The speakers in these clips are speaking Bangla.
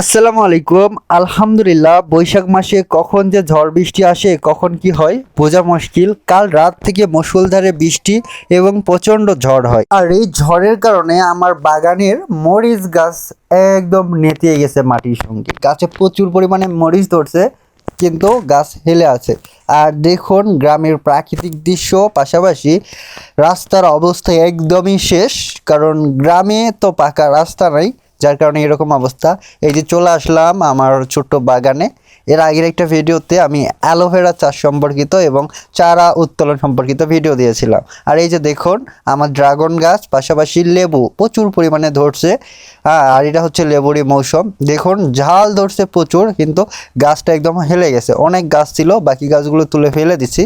আসসালামু আলাইকুম। আলহামদুলিল্লাহ, বৈশাখ মাসে কখন যে ঝড় বৃষ্টি আসে কখন কি হয় বোঝা মুশকিল। কাল রাত থেকে মুষলধারে বৃষ্টি এবং প্রচণ্ড ঝড় হয়, আর এই ঝড়ের কারণে আমার বাগানের মরিচ গাছ একদম নেতিয়ে গেছে মাটির সঙ্গে। গাছে প্রচুর পরিমাণে মরিচ ধরছে, কিন্তু গাছ হেলে আছে। আর দেখুন গ্রামের প্রাকৃতিক দৃশ্য, পাশাপাশি রাস্তার অবস্থা একদমই শেষ, কারণ গ্রামে তো পাকা রাস্তা নাই, যার কারণে এরকম অবস্থা। এই যে চলে আসলাম আমার ছোট্ট বাগানে। এর আগের একটা ভিডিওতে আমি অ্যালোভেরা চাষ সম্পর্কিত এবং চারা উত্তোলন সম্পর্কিত ভিডিও দিয়েছিলাম। আর এই যে দেখুন আমার ড্রাগন গাছ, পাশাপাশি লেবু প্রচুর পরিমাণে ধরছে। হ্যাঁ, আর এটা হচ্ছে লেবুরই মৌসুম। দেখুন ঝাল ধরছে প্রচুর, কিন্তু গাছটা একদম হেলে গেছে। অনেক গাছ ছিল, বাকি গাছগুলো তুলে ফেলে দিছি।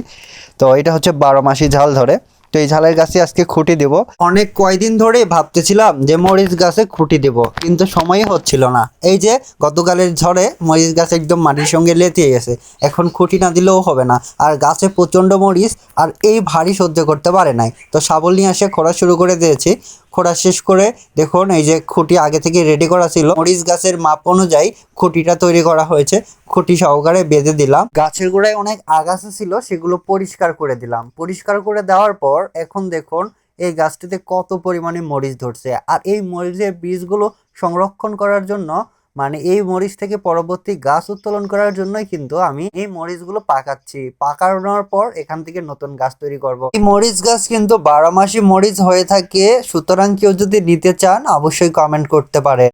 তো এটা হচ্ছে 12 মাসই ঝাল ধরে। তো এই ঝালের গাছে আজকে খুঁটি দেব। অনেক কয়দিন ধরে ভাবতেছিলাম যে মরিচ গাছে খুঁটি দেব, কিন্তু সময়ই হচ্ছিল না। এই যে গতকালের ঝড়ে মরিচ গাছ একদম মাটির সঙ্গে লেতিয়ে গেছে। এখন খুঁটি না দিলেও হবে না। আর গাছে প্রচণ্ড মরিচ, আর এই ভারী সহ্য করতে পারে নাই, তো শাবল নিয়ে এসে খোঁড়া শুরু করে দিয়েছি। খোঁড়া শেষ করে দেখুন এই যে খুঁটি আগে থেকে রেডি করা ছিল, মরিচ গাছের মাপ অনুযায়ী খুঁটিটা তৈরি করা হয়েছে। খুঁটি সহকারে বেঁধে দিলাম। গাছের গোড়ায় অনেক আগাছা ছিল, সেগুলো পরিষ্কার করে দিলাম। পরিষ্কার করে দেওয়ার পর এখন দেখুন এই গাছটিতে কত পরিমাণে মরিচ ধরছে। আর এই মরিচের বীজগুলো সংরক্ষণ করার জন্য, মানে এই মরিচ থেকে পরবর্তী গাছ উত্তোলন করার জন্যই কিন্তু আমি এই মরিচগুলো পাকাচ্ছি। পাকানোর পর এখান থেকে নতুন গাছ তৈরি করব। এই মরিচ গাছ কিন্তু 12 মাসই মরিচ হয়ে থাকে, সুতরাং কেউ যদি নিতে চান অবশ্যই কমেন্ট করতে পারে।